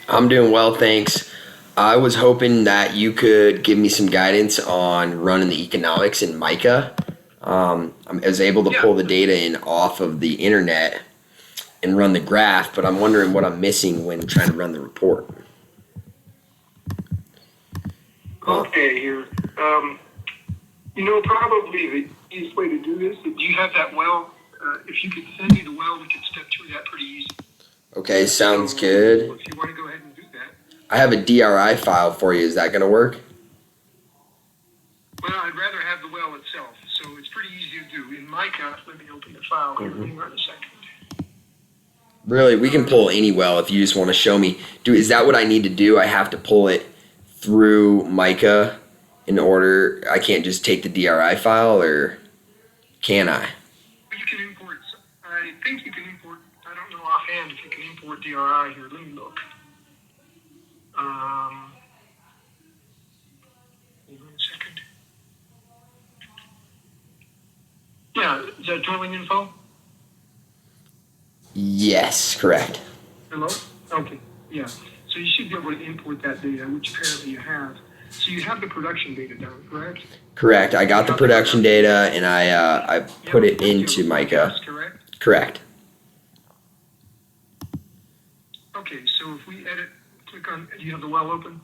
I'm doing well, thanks. I was hoping that you could give me some guidance on running the economics in Mica. I was able to Yeah. pull the data in off of the internet and run the graph, but I'm wondering what I'm missing when trying to run the report. Uh, Okay, here. Probably the easiest way to do this. Do you have that well? If you could send me the well, we could step through that pretty easy. okay, sounds So, good. if you want to go ahead and do that, I have a DRI file for you. Is that going to work? well, I'd rather have the well itself. So it's pretty easy to do. In Mica, let me open the file here. Hang on a second. Really, we can pull any well if you just want to show me. Is that what I need to do? I have to pull it through Mica in order. I can't just take the DRI file, or can I? You can import. I think you can import. I don't know offhand if you can import DRI here. Let me look. Hold on a second. Yeah, is that drilling info? Yes, correct. Hello? Okay, yeah. So you should be able to import that data, which apparently you have. So you have the production data down, correct? Correct. I got the production data and I put it into Mica. That's correct? Correct. Okay, so if we edit, click on, do you have the well open?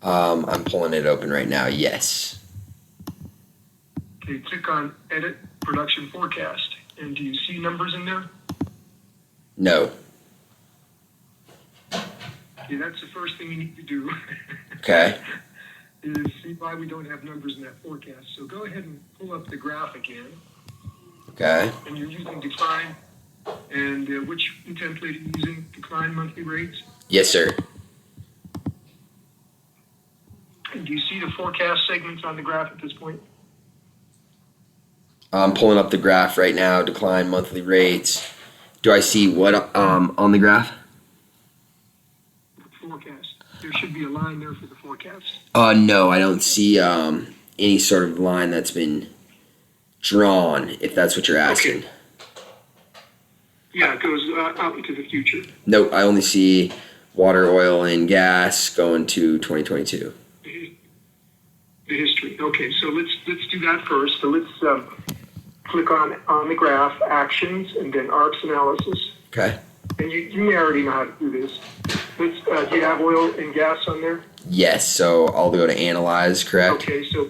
I'm pulling it open right now. Yes. Okay, click on edit production forecast. And do you see numbers in there? No. Okay, that's the first thing you need to do. Okay. Is see why we don't have numbers in that forecast. So go ahead and pull up the graph again. Okay. And you're using decline. And which template are you using? Decline monthly rates? Yes, sir. And do you see the forecast segments on the graph at this point? I'm pulling up the graph right now. Decline monthly rates. Do I see what on the graph? Forecast. There should be a line there for the forecast. No, I don't see any sort of line that's been drawn, if that's what you're asking. Okay. Yeah, it goes out into the future. Nope, I only see water, oil, and gas going to 2022. The history. Okay, so let's do that first. So let's click on the graph, actions, and then ARPS analysis. Okay. And you may already know how to do this. Do you have oil and gas on there? Yes, so I'll go to analyze, correct? Okay, so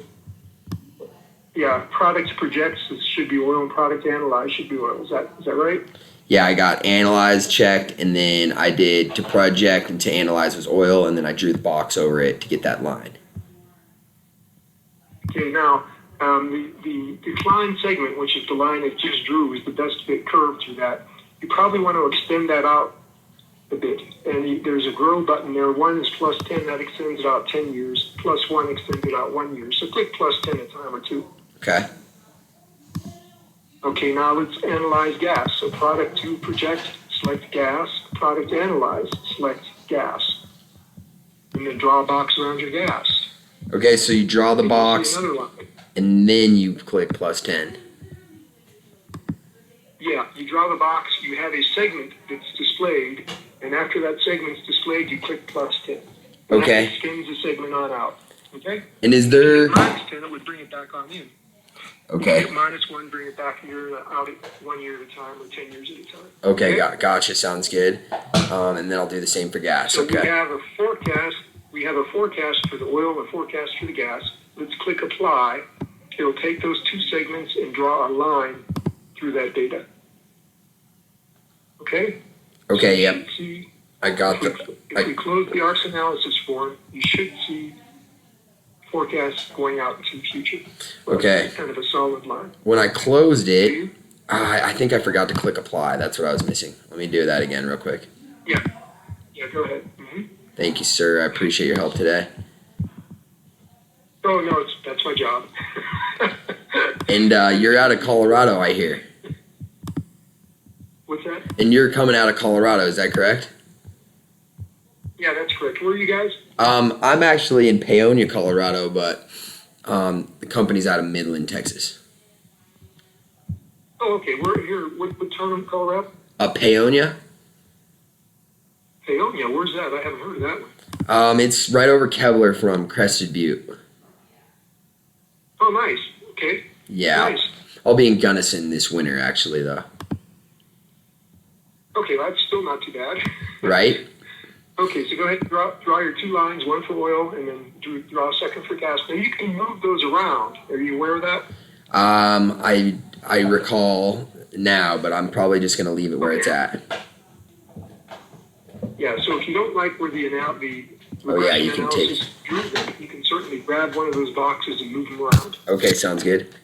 yeah, products projects, this should be oil, and product analyze should be oil. Is that right? Yeah, I got analyze checked, and then I did to project and to analyze was oil, and then I drew the box over it to get that line. Okay, now the decline segment, which is the line that just drew, is the best fit curve through that. You probably want to extend that out a bit. And there's a grow button there. 1 is plus 10, that extends it out 10 years. Plus 1 extends it out 1 year. So click plus 10 a time or two. Okay. Okay, now let's analyze gas. So product to project, select gas. Product to analyze, select gas. And then draw a box around your gas. Okay, so you draw the box, Another line. and then you click plus 10. Yeah, you draw the box, you have a segment that's displayed, and after that segment's displayed, you click plus 10. And Okay. that extends the segment on out. Okay? And is there... Minus 10, it would bring it back on in. Okay. Minus 1, bring it back out at 1 year at a time or 10 years at a time. Okay, gotcha. Sounds good. And then I'll do the same for gas. So Okay. we have a forecast. We have a forecast for the oil and a forecast for the gas. Let's click apply. It'll take those two segments and draw a line through that data. Okay? Okay, So yep. you should see, I got if we close the ARCS analysis form, you should see forecasts going out into the future. Okay. It's kind of a solid line. When I closed it, I think I forgot to click apply. That's what I was missing. Let me do that again real quick. Yeah. Yeah, go ahead. Thank you, sir. I appreciate your help today. Oh, no, that's my job. And you're out of Colorado, I hear. What's that? And you're coming out of Colorado, is that correct? Yeah, that's correct. Where are you guys? I'm actually in Paonia, Colorado, but the company's out of Midland, Texas. Oh, okay. We're here. What town in Colorado? Paonia? Paonia, where's that? I haven't heard of that one. It's right over Kevlar from Crested Butte. Oh, nice. Okay. Yeah. Nice. I'll be in Gunnison this winter, actually, though. Okay, that's still not too bad. Right? Okay, so go ahead and draw your 2 lines, one for oil, and then draw a second for gas. Now you can move those around. Are you aware of that? I recall now, but I'm probably just going to leave it where it's at. Yeah, so if you don't like where the Oh, yeah, you can analysis drew them, you can certainly grab one of those boxes and move them around. Okay, sounds good.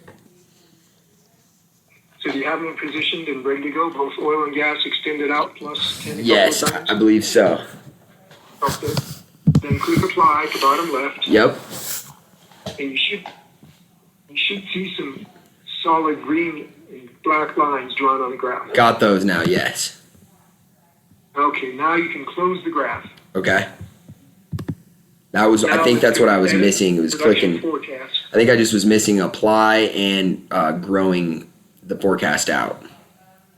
So do you have them positioned and ready to go, both oil and gas extended out plus 10? Yes, I believe so. Okay. Then click apply to bottom left. Yep. And you should see some solid green and black lines drawn on the graph. Got those now, yes. Okay, now you can close the graph. Okay. I think that's what I was missing. It was clicking. Forecast. I think I just was missing apply and growing the forecast out.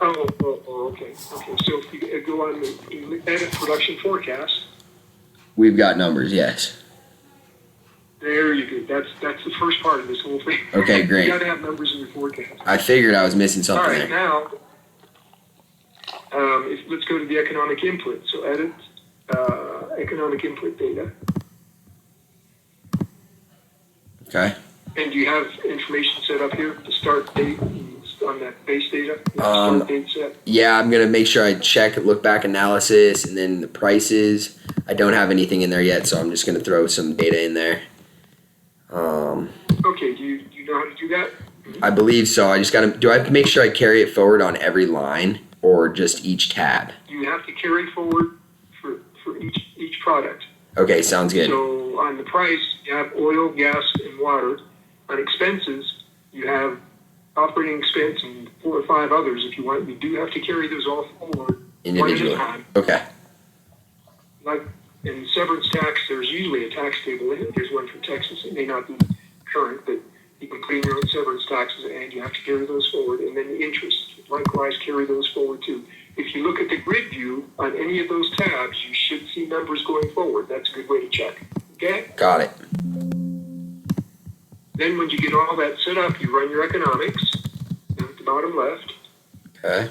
Oh, okay. Okay, so if you go on the edit production forecast. We've got numbers, yes. There you go. That's the first part of this whole thing. Okay, great. You got to have numbers in your forecast. I figured I was missing something All right, there. now, let's go to the economic input. So edit economic input data. Okay. And do you have information set up here? The start date on that base data? Start date set? Yeah, I'm going to make sure I check look back analysis and then the prices. I don't have anything in there yet, so I'm just going to throw some data in there. Okay, do you know how to do that? I believe so. I just got to, do I have to make sure I carry it forward on every line or just each tab? You have to carry forward for each product. Okay, sounds good. So on the price, you have oil, gas, and water. On expenses, you have operating expense and 4 or 5 others if you want. You do have to carry those all forward Individually. one at a time. Okay. Like in severance tax, there's usually a tax table in it. There's one for Texas. It may not be current, but you can put in your own severance taxes and you have to carry those forward. And then the interest, likewise, carry those forward too. If you look at the grid view on any of those tabs, you should see numbers going forward. That's a good way to check. Okay? Got it. Then when you get all that set up, you run your economics down at the bottom left. Okay.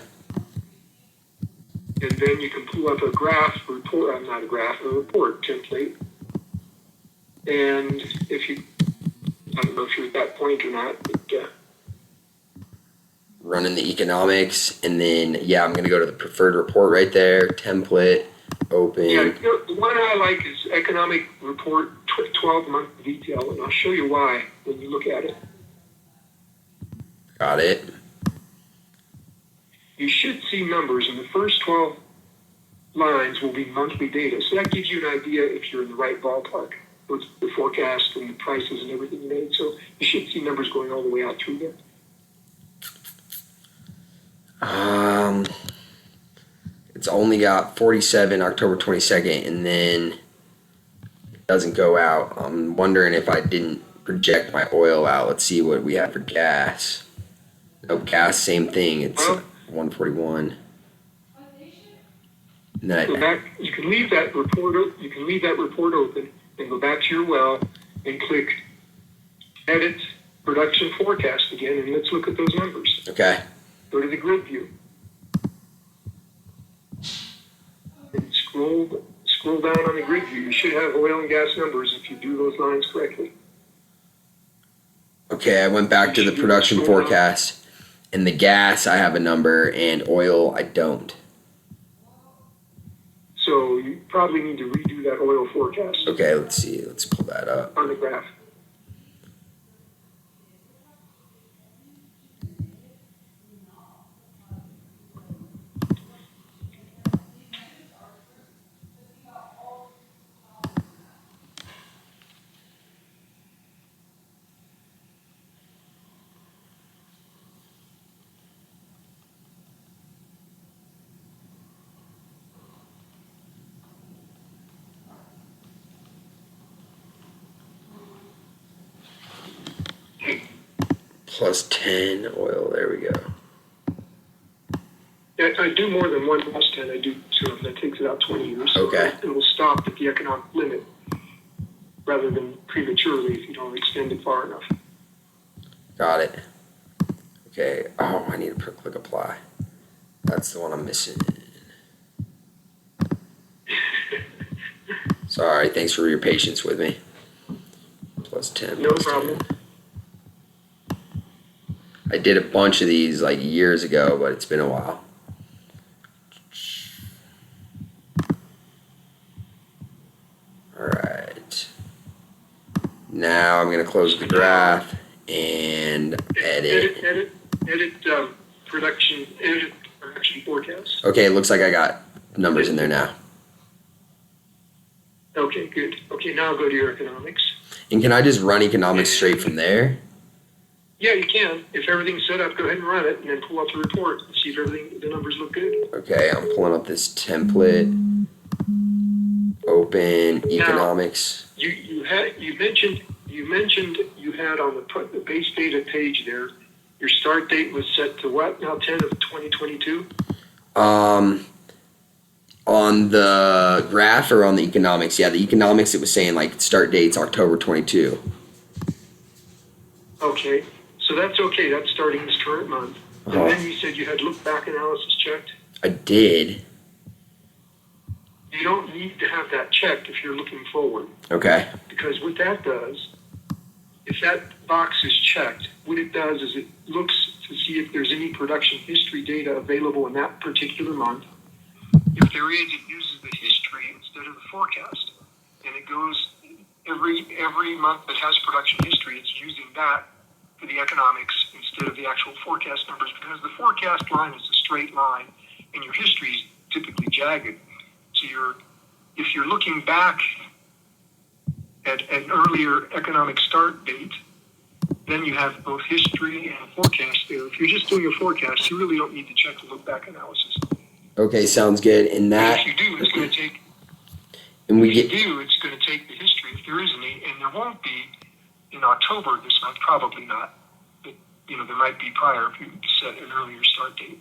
And then you can pull up a graph report, not a graph, a report template. And if you, I don't know if you're at that point or not, but Running the economics, and then, yeah, I'm going to go to the preferred report right there, template, open. yeah, the one I like is economic report 12-month detail, and I'll show you why when you look at it. Got it. You should see numbers, and the first 12 lines will be monthly data. So that gives you an idea if you're in the right ballpark with the forecast and the prices and everything you made. So you should see numbers going all the way out through there. It's only got 47 October 22nd, and then it doesn't go out. I'm wondering if I didn't project my oil out. Let's see what we have for gas. Nope, gas, same thing. It's 141. And then Go back. You can leave that report. You can leave that report open and go back to your well and click Edit Production Forecast again, and let's look at those numbers. okay. Go to the grid view and scroll down on the grid view. You should have oil and gas numbers if you do those lines correctly. Okay, I went back to the production forecast. And the gas, I have a number, and oil, I don't. So you probably need to redo that oil forecast Okay, let's see. Let's pull that up. on the graph. Plus 10 oil, there we go. Yeah, I do more than one plus 10. I do two of them. That takes about 20 years. Okay. It will stop at the economic limit rather than prematurely if you don't extend it far enough. Got it. Okay. Oh, I need to click apply. That's the one I'm missing. Sorry. Thanks for your patience with me. Plus 10. No plus problem. 10. I did a bunch of these like years ago, but it's been a while. All right. Now I'm going to close the graph and edit. Edit production forecast. Okay, it looks like I got numbers in there now. Okay, good. Okay, now go to your economics. And can I just run economics straight from there? Yeah, you can. If everything's set up, go ahead and run it, and then pull up the report and see if the numbers look good. Okay, I'm pulling up this template. Open economics. Now, you mentioned you had on the base data page there. Your start date was set to what? Now 10 of 2022. On the graph or on the economics? Yeah, the economics it was saying like start date's October 22. Okay, so that's okay. That's starting this current month. And then you said you had look back analysis checked. I did. You don't need to have that checked if you're looking forward. Okay. Because what that does, if that box is checked, what it does is it looks to see if there's any production history data available in that particular month. If there is, it uses the history instead of the forecast. And it goes every month that has production history, it's using that for the economics instead of the actual forecast numbers, because the forecast line is a straight line and your history is typically jagged. So if you're looking back at an earlier economic start date, then you have both history and forecast there. If you're just doing a forecast, you really don't need to check the look back analysis. Okay, sounds good. And that. If you do, it's going to take. And we If get. you do, it's going to take the history. If there is any, and there won't be in October this month, probably not. But there might be prior if you set an earlier start date.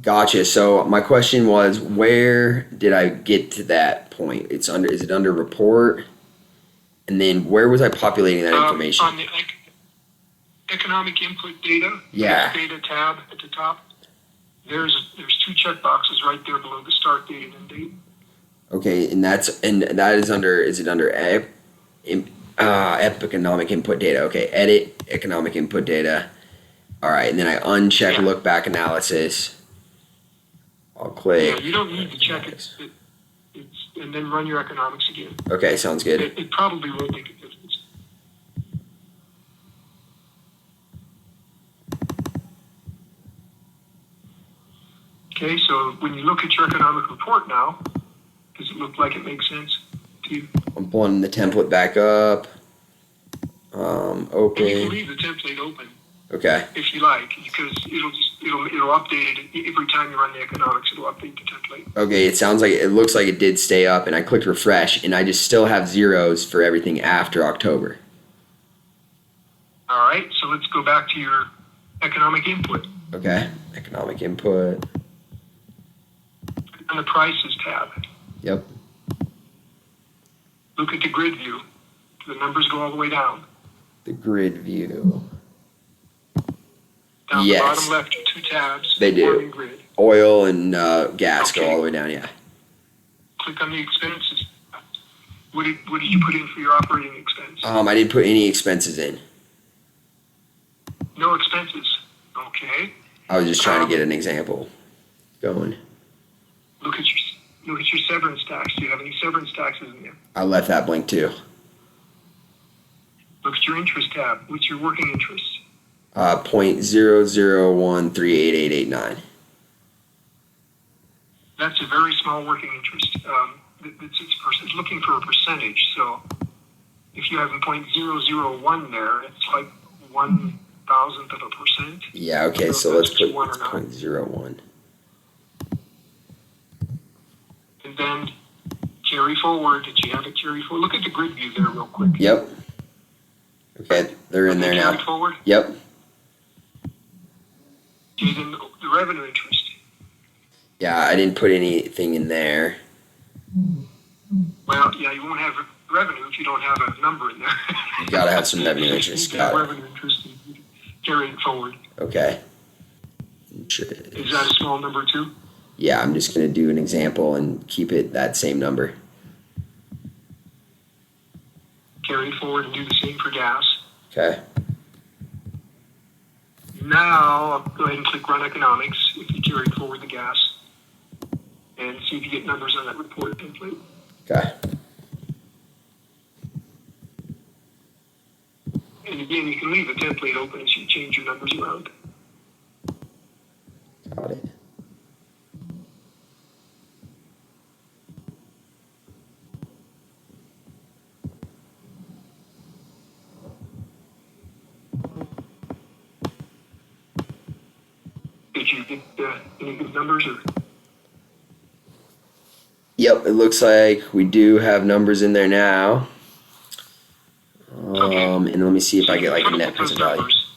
Gotcha. So my question was, where did I get to that point? Is it under report? And then where was I populating that information? On the economic input data, Yeah. data tab at the top, there's two check boxes right there below the start date and end date. Okay, and that is under. Is it under economic input data? Okay, edit economic input data. All right, and then I uncheck look back analysis. I'll click. Yeah, you don't need to check it. And then run your economics again. Okay, sounds good. It probably won't make a difference. Okay, so when you look at your economic report now, does it look like it makes sense to you? I'm pulling the template back up. And you Open. can leave the template open Okay. if you like, because it'll update it every time you run the economics. It'll update the template. Okay, it looks like it did stay up, and I clicked refresh, and I just still have zeros for everything after October. All right, so let's go back to your economic input. Okay, economic input. On the prices tab, Yep. look at the grid view. The numbers go all the way down. The grid view. Down Yes. the bottom left, your two tabs. They do. Warming grid. Oil and gas go Okay. all the way down. Yeah. Click on the expenses. What did you put in for your operating expense? I didn't put any expenses in. No expenses. Okay. I was just trying to get an example going. Look at your severance tax. Do you have any severance taxes in there? I left that blank too. Look at your interest tab. What's your working interest? 0.001388889. That's a very small working interest. It's looking for a percentage. So if you have a 0.001 there, it's like 1,000th of a percent. Yeah. Okay. So let's put 0.01. And then carry forward. Did you have it carry forward? Look at the grid view there real quick. Yep. Okay, they're in there Carry now. forward. Yep. Okay, then the revenue interest. Yeah, I didn't put anything in there. Well, yeah, you won't have revenue if you don't have a number in there. You gotta have some revenue You interest. need to have Got it. revenue interest and carry it forward. Okay. Is that a small number too? Yeah, I'm just gonna do an example and keep it that same number. Carry it forward and do the same for gas. Okay. Now, I'll go ahead and click Run Economics if you carried forward the gas and see if you get numbers on that report template. Okay. And again, you can leave the template open as you change your numbers around. Got it. Did you get any good numbers? Or Yep, it looks like we do have numbers in there now. Okay. And let me see if So I you get can like a put net up those present value. numbers.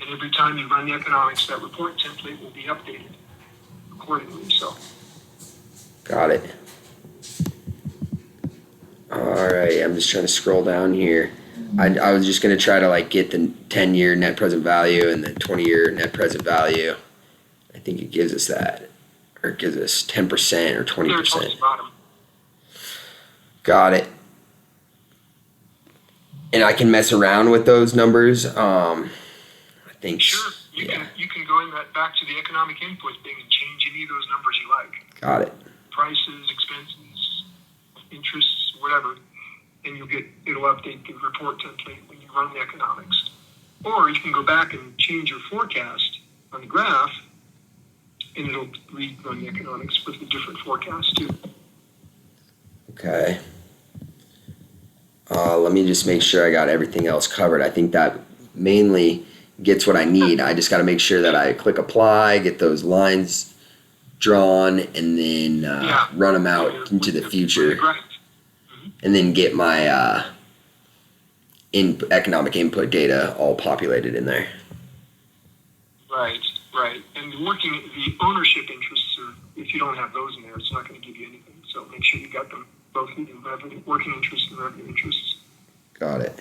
And every time you run the economics, that report template will be updated accordingly. So, Got it. All right, I'm just trying to scroll down here. I was just gonna try to like get the 10-year net present value and the 20-year net present value. I think it gives us that, or it gives us 10% or there towards 20%. the bottom. Got it. And I can mess around with those numbers. I think. Sure, Yeah. you can go in that back to the economic input thing and change any of those numbers you like. Got it. Prices, expenses, interests, whatever, and it'll update the report template when you run the economics. Or you can go back and change your forecast on the graph, and it'll rerun the economics with a different forecast too. Okay. Let me just make sure I got everything else covered. I think that mainly gets what I need. I just got to make sure that I click apply, get those lines drawn, and then run them out into the future, and then get my economic input data all populated in there. Right. And the ownership interests are, if you don't have those in there, it's not going to give you anything. So make sure you got them both in revenue, working interests and revenue interests. Got it.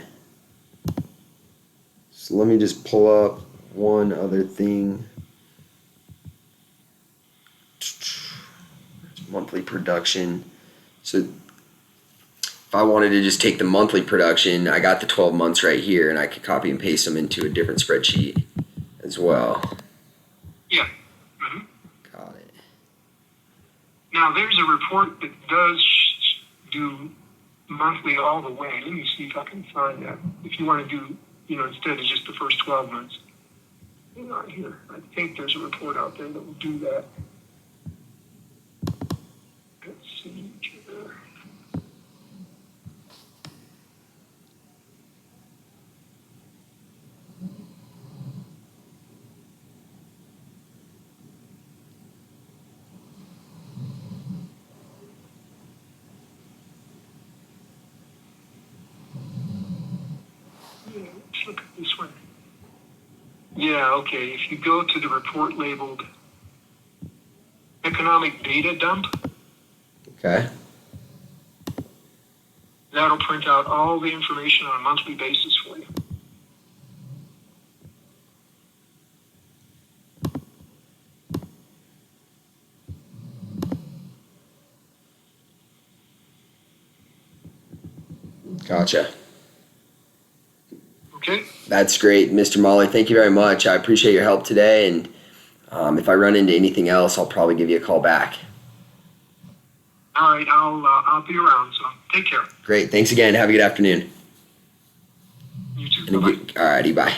So let me just pull up one other thing. Monthly production. So if I wanted to just take the monthly production, I got the 12 months right here, and I could copy and paste them into a different spreadsheet as well. Yeah. Got it. Now there's a report that does do monthly all the way. Let me see if I can find that. If you want to do, instead of just the first 12 months. Hang on here. I think there's a report out there that will do that. Let's see here. Let's look at this one. Yeah, okay. If you go to the report labeled Economic Data Dump, Okay. that'll print out all the information on a monthly basis for you. Gotcha. Okay? That's great, Mr. Mahler. Thank you very much. I appreciate your help today, and if I run into anything else, I'll probably give you a call back. All right, I'll be around, so take care. Great. Thanks again. Have a good afternoon. You too. Bye-bye. Alrighty, bye.